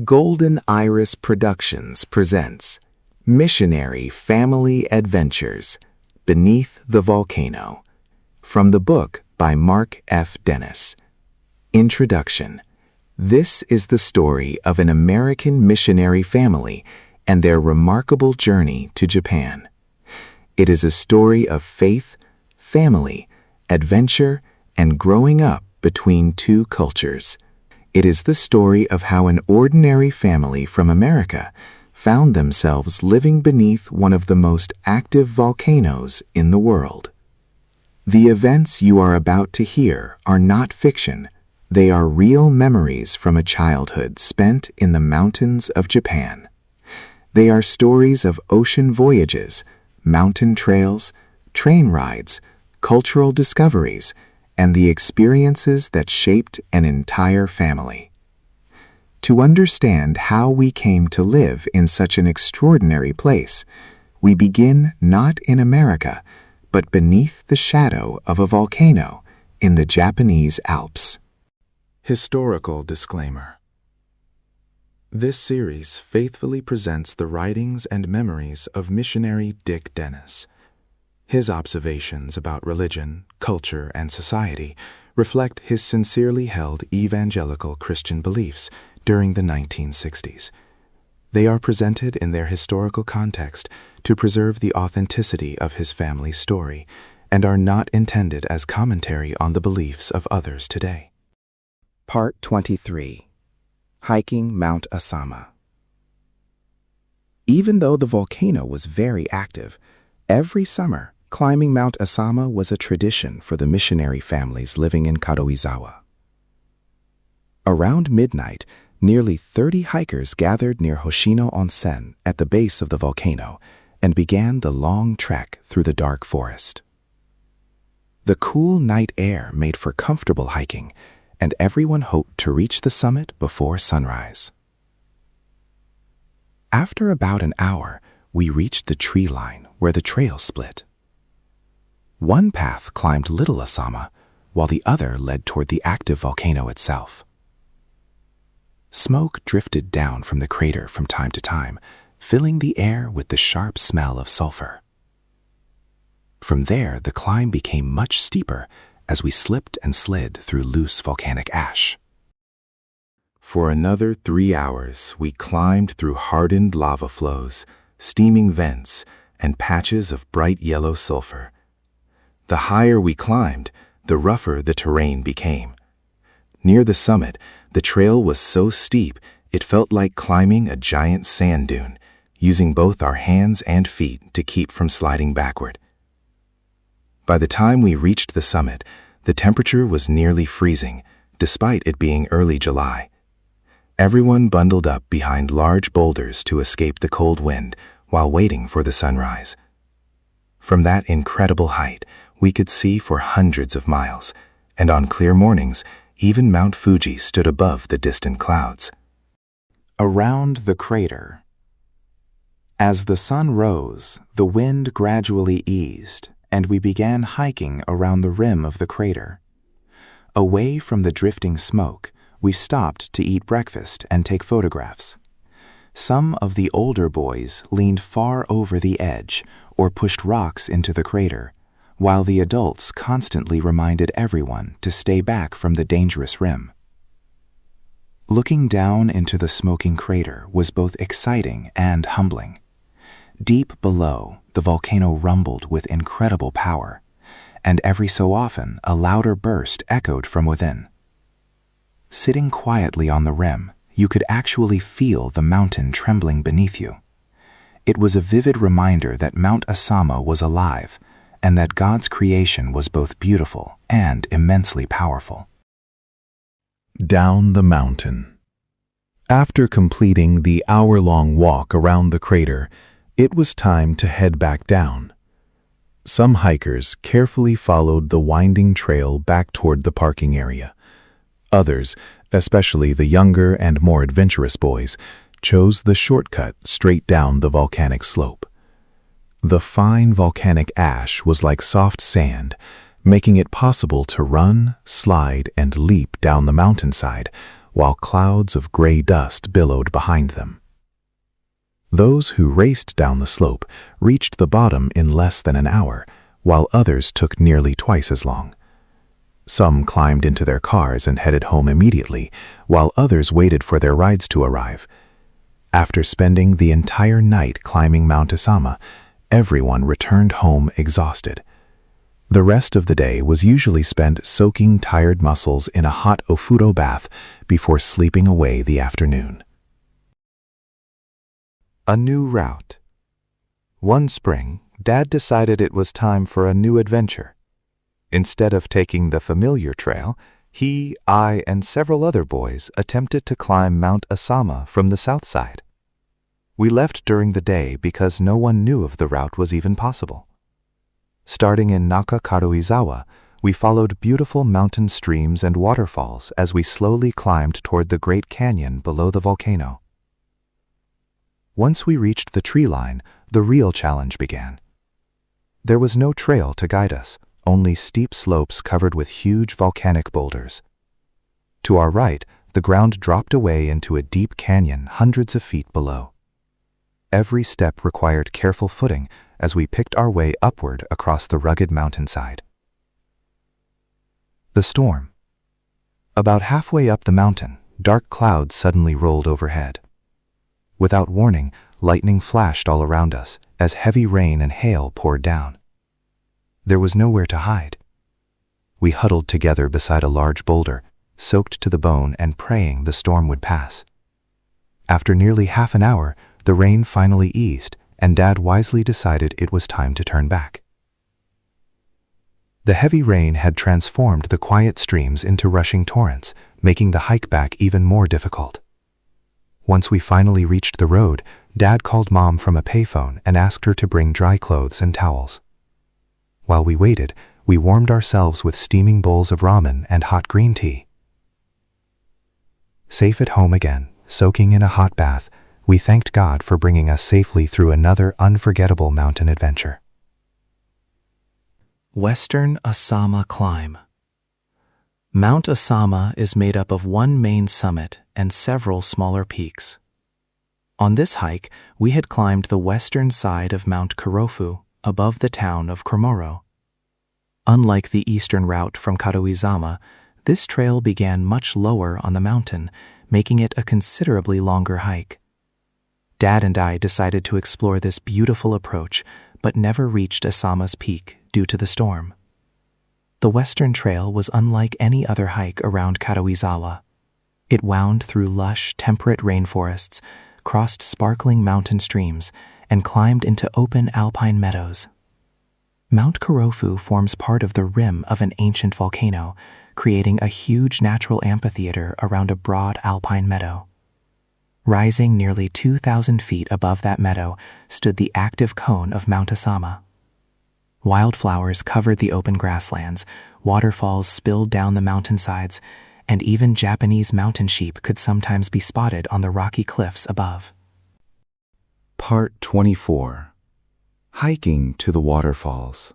Golden Iris Productions presents Missionary Family Adventures Beneath the Volcano, from the book by Mark F. Dennis. Introduction. This is the story of an American missionary family and their remarkable journey to Japan. It is a story of faith, family, adventure, and growing up between two cultures. It is the story of how an ordinary family from America found themselves living beneath one of the most active volcanoes in the world. The events you are about to hear are not fiction. They are real memories from a childhood spent in the mountains of Japan. They are stories of ocean voyages, mountain trails, train rides, cultural discoveries, and the experiences that shaped an entire family. To understand how we came to live in such an extraordinary place, we begin not in America, but beneath the shadow of a volcano in the Japanese Alps. Historical disclaimer. This series faithfully presents the writings and memories of missionary Dick Dennis. His observations about religion, culture, and society reflect his sincerely held evangelical Christian beliefs during the 1960s. They are presented in their historical context to preserve the authenticity of his family's story and are not intended as commentary on the beliefs of others today. Part 23. Hiking Mount Asama. Even though the volcano was very active, every summer, climbing Mount Asama was a tradition for the missionary families living in Karuizawa. Around midnight, nearly 30 hikers gathered near Hoshino Onsen at the base of the volcano and began the long trek through the dark forest. The cool night air made for comfortable hiking, and everyone hoped to reach the summit before sunrise. After about an hour, we reached the tree line where the trail split. One path climbed Little Asama, while the other led toward the active volcano itself. Smoke drifted down from the crater from time to time, filling the air with the sharp smell of sulfur. From there, the climb became much steeper as we slipped and slid through loose volcanic ash. For another 3 hours, we climbed through hardened lava flows, steaming vents, and patches of bright yellow sulfur. The higher we climbed, the rougher the terrain became. Near the summit, the trail was so steep it felt like climbing a giant sand dune, using both our hands and feet to keep from sliding backward. By the time we reached the summit, the temperature was nearly freezing, despite it being early July. Everyone bundled up behind large boulders to escape the cold wind while waiting for the sunrise. From that incredible height, we could see for hundreds of miles, and on clear mornings, even Mount Fuji stood above the distant clouds. Around the crater. As the sun rose, the wind gradually eased, and we began hiking around the rim of the crater. Away from the drifting smoke, we stopped to eat breakfast and take photographs. Some of the older boys leaned far over the edge or pushed rocks into the crater, while the adults constantly reminded everyone to stay back from the dangerous rim. Looking down into the smoking crater was both exciting and humbling. Deep below, the volcano rumbled with incredible power, and every so often a louder burst echoed from within. Sitting quietly on the rim, you could actually feel the mountain trembling beneath you. It was a vivid reminder that Mount Asama was alive, and that God's creation was both beautiful and immensely powerful. Down the mountain. After completing the hour-long walk around the crater, it was time to head back down. Some hikers carefully followed the winding trail back toward the parking area. Others, especially the younger and more adventurous boys, chose the shortcut straight down the volcanic slope. The fine volcanic ash was like soft sand, making it possible to run, slide, and leap down the mountainside while clouds of gray dust billowed behind them. Those who raced down the slope reached the bottom in less than an hour, while others took nearly twice as long. Some climbed into their cars and headed home immediately, while others waited for their rides to arrive. After spending the entire night climbing Mount Asama, everyone returned home exhausted. The rest of the day was usually spent soaking tired muscles in a hot ofuro bath before sleeping away the afternoon. A new route. One spring, Dad decided it was time for a new adventure. Instead of taking the familiar trail, he, I, and several other boys attempted to climb Mount Asama from the south side. We left during the day because no one knew if the route was even possible. Starting in Karuizawa, we followed beautiful mountain streams and waterfalls as we slowly climbed toward the Great Canyon below the volcano. Once we reached the tree line, the real challenge began. There was no trail to guide us, only steep slopes covered with huge volcanic boulders. To our right, the ground dropped away into a deep canyon hundreds of feet below. Every step required careful footing as we picked our way upward across the rugged mountainside. The storm. About halfway up the mountain, dark clouds suddenly rolled overhead. Without warning, lightning flashed all around us as heavy rain and hail poured down. There was nowhere to hide. We huddled together beside a large boulder, soaked to the bone and praying the storm would pass. After nearly half an hour, the rain finally eased, and Dad wisely decided it was time to turn back. The heavy rain had transformed the quiet streams into rushing torrents, making the hike back even more difficult. Once we finally reached the road, Dad called Mom from a payphone and asked her to bring dry clothes and towels. While we waited, we warmed ourselves with steaming bowls of ramen and hot green tea. Safe at home again, soaking in a hot bath, we thanked God for bringing us safely through another unforgettable mountain adventure. Western Asama Climb. Mount Asama is made up of one main summit and several smaller peaks. On this hike, we had climbed the western side of Mount Kurofu, above the town of Komoro. Unlike the eastern route from Karuizawa, this trail began much lower on the mountain, making it a considerably longer hike. Dad and I decided to explore this beautiful approach, but never reached Asama's peak due to the storm. The western trail was unlike any other hike around Karuizawa. It wound through lush, temperate rainforests, crossed sparkling mountain streams, and climbed into open alpine meadows. Mount Kurofu forms part of the rim of an ancient volcano, creating a huge natural amphitheater around a broad alpine meadow. Rising nearly 2,000 feet above that meadow stood the active cone of Mount Asama. Wildflowers covered the open grasslands, waterfalls spilled down the mountainsides, and even Japanese mountain sheep could sometimes be spotted on the rocky cliffs above. Part 24. Hiking to the Waterfalls.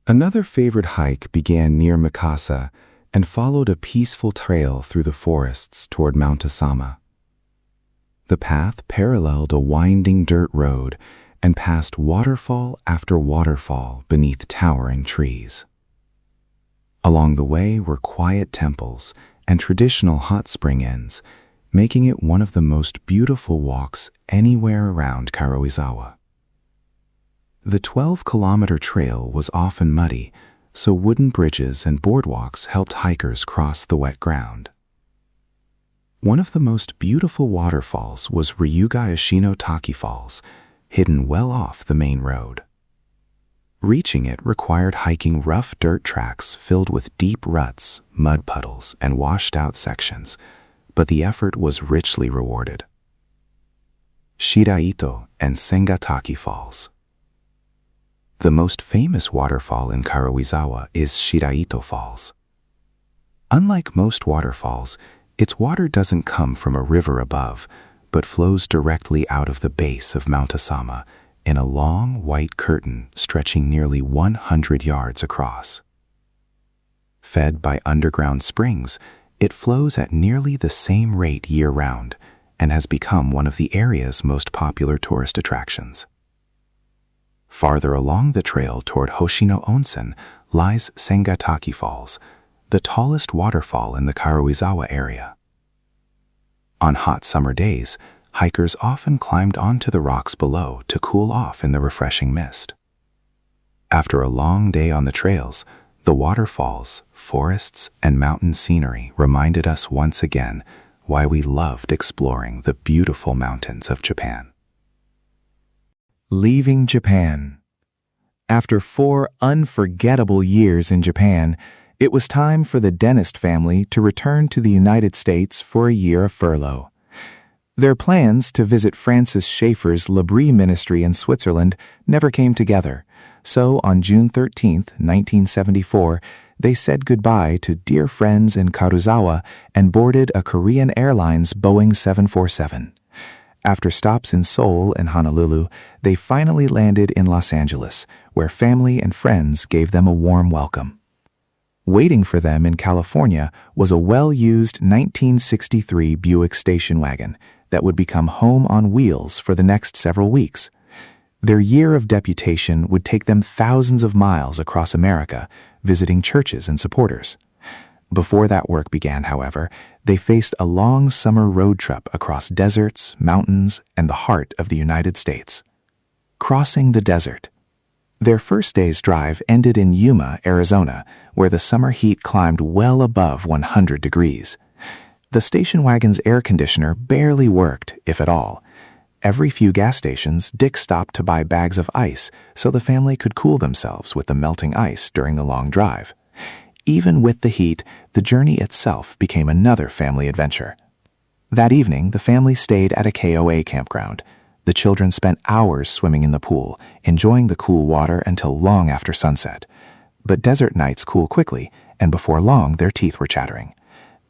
Another favorite hike began near Mikasa and followed a peaceful trail through the forests toward Mount Asama. The path paralleled a winding dirt road and passed waterfall after waterfall beneath towering trees. Along the way were quiet temples and traditional hot spring inns, making it one of the most beautiful walks anywhere around Karuizawa. The 12-kilometer trail was often muddy, so wooden bridges and boardwalks helped hikers cross the wet ground. One of the most beautiful waterfalls was Ryuga Ishino Taki Falls, hidden well off the main road. Reaching it required hiking rough dirt tracks filled with deep ruts, mud puddles, and washed-out sections, but the effort was richly rewarded. Shiraito and Sengataki Falls. The most famous waterfall in Karuizawa is Shiraito Falls. Unlike most waterfalls, its water doesn't come from a river above, but flows directly out of the base of Mount Asama in a long white curtain stretching nearly 100 yards across. Fed by underground springs, It flows at nearly the same rate year-round and has become one of the area's most popular tourist attractions. Farther along the trail toward Hoshino Onsen lies Sengataki Falls, the tallest waterfall in the Karuizawa area. On hot summer days, hikers often climbed onto the rocks below to cool off in the refreshing mist. After a long day on the trails, the waterfalls, forests, and mountain scenery reminded us once again why we loved exploring the beautiful mountains of Japan. Leaving Japan. After 4 unforgettable years in Japan, it was time for the Dentist family to return to the United States for a year of furlough. Their plans to visit Francis Schaeffer's L'Abri ministry in Switzerland never came together, so on June 13, 1974, they said goodbye to dear friends in Karuizawa and boarded a Korean Airlines Boeing 747. After stops in Seoul and Honolulu, they finally landed in Los Angeles, where family and friends gave them a warm welcome. Waiting for them in California was a well-used 1963 Buick station wagon that would become home on wheels for the next several weeks. Their year of deputation would take them thousands of miles across America, visiting churches and supporters. Before that work began, however, they faced a long summer road trip across deserts, mountains, and the heart of the United States. Crossing the desert. Their first day's drive ended in Yuma, Arizona, where the summer heat climbed well above 100 degrees. The station wagon's air conditioner barely worked, if at all. Every few gas stations, Dick stopped to buy bags of ice so the family could cool themselves with the melting ice during the long drive. Even with the heat, the journey itself became another family adventure. That evening, the family stayed at a KOA campground. The children spent hours swimming in the pool, enjoying the cool water until long after sunset. But desert nights cool quickly, and before long their teeth were chattering.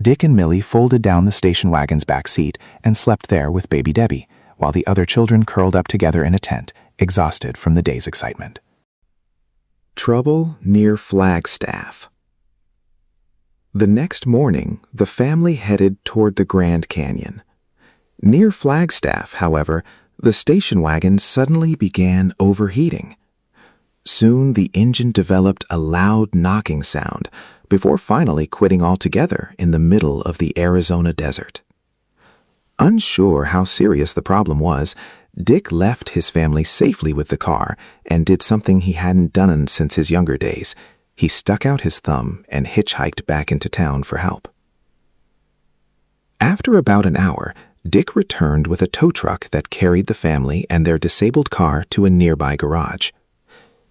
Dick and Millie folded down the station wagon's back seat and slept there with baby Debbie, while the other children curled up together in a tent, exhausted from the day's excitement. Trouble near Flagstaff. The next morning, the family headed toward the Grand Canyon. Near Flagstaff, however, the station wagon suddenly began overheating. Soon the engine developed a loud knocking sound before finally quitting altogether in the middle of the Arizona desert. Unsure how serious the problem was, Dick left his family safely with the car and did something he hadn't done since his younger days. He stuck out his thumb and hitchhiked back into town for help. After about an hour, Dick returned with a tow truck that carried the family and their disabled car to a nearby garage.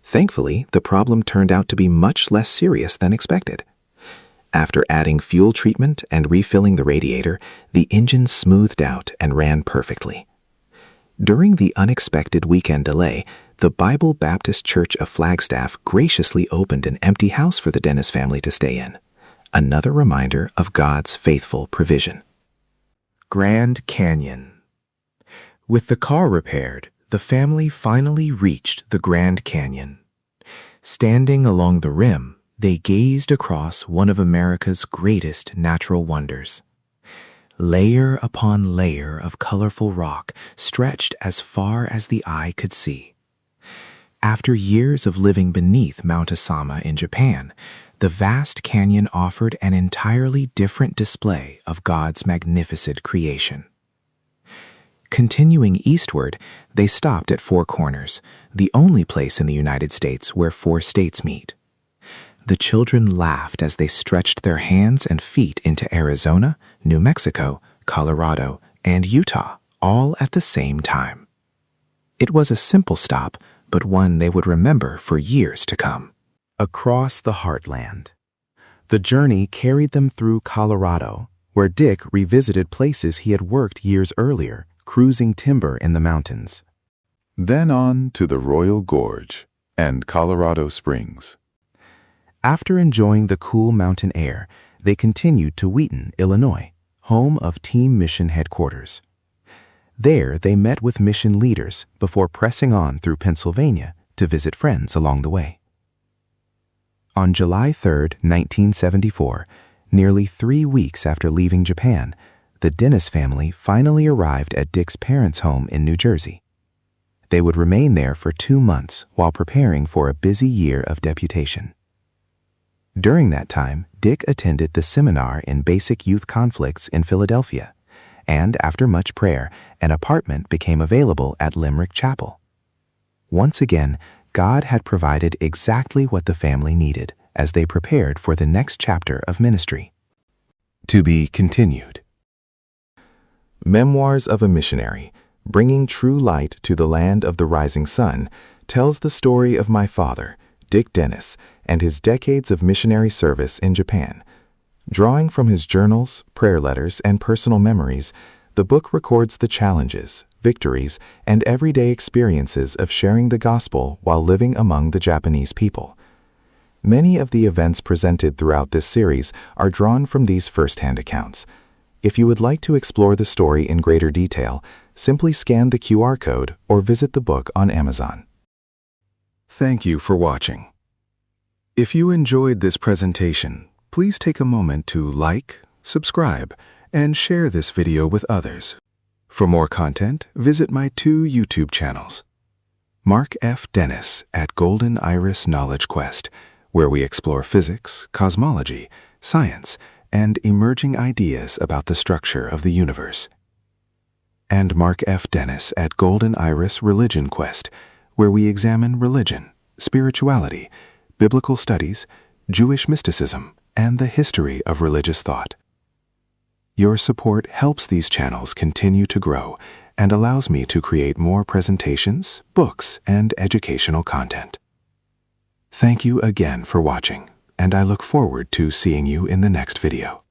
Thankfully, the problem turned out to be much less serious than expected. After adding fuel treatment and refilling the radiator, the engine smoothed out and ran perfectly. During the unexpected weekend delay, the Bible Baptist Church of Flagstaff graciously opened an empty house for the Dennis family to stay in. Another reminder of God's faithful provision. Grand Canyon. With the car repaired, the family finally reached the Grand Canyon. Standing along the rim, they gazed across one of America's greatest natural wonders. Layer upon layer of colorful rock stretched as far as the eye could see. After years of living beneath Mount Asama in Japan, the vast canyon offered an entirely different display of God's magnificent creation. Continuing eastward, they stopped at Four Corners, the only place in the United States where 4 states meet. The children laughed as they stretched their hands and feet into Arizona, New Mexico, Colorado, and Utah, all at the same time. It was a simple stop, but one they would remember for years to come. Across the heartland. The journey carried them through Colorado, where Dick revisited places he had worked years earlier, cruising timber in the mountains. Then on to the Royal Gorge and Colorado Springs. After enjoying the cool mountain air, they continued to Wheaton, Illinois, home of Team Mission headquarters. There, they met with mission leaders before pressing on through Pennsylvania to visit friends along the way. On July 3, 1974, Nearly 3 weeks after leaving Japan, the Dennis family finally arrived at Dick's parents' home in New Jersey. They would remain there for 2 months while preparing for a busy year of deputation. During that time, Dick attended the Seminar in Basic Youth Conflicts in Philadelphia, and after much prayer, an apartment became available at Limerick Chapel. Once again, God had provided exactly what the family needed as they prepared for the next chapter of ministry. To be continued. Memoirs of a Missionary, Bringing True Light to the Land of the Rising Sun, tells the story of my father, Dick Dennis, and his decades of missionary service in Japan. Drawing from his journals, prayer letters, and personal memories, the book records the challenges, victories, and everyday experiences of sharing the gospel while living among the Japanese people. Many of the events presented throughout this series are drawn from these first-hand accounts. If you would like to explore the story in greater detail, simply scan the QR code or visit the book on Amazon. Thank you for watching. If you enjoyed this presentation, please take a moment to like, subscribe, and share this video with others. For more content, visit my 2 YouTube channels. Mark F. Dennis at Golden Iris Knowledge Quest, where we explore physics, cosmology, science, and emerging ideas about the structure of the universe. And Mark F. Dennis at Golden Iris Religion Quest, where we examine religion, spirituality, biblical studies, Jewish mysticism, and the history of religious thought. Your support helps these channels continue to grow and allows me to create more presentations, books, and educational content. Thank you again for watching, and I look forward to seeing you in the next video.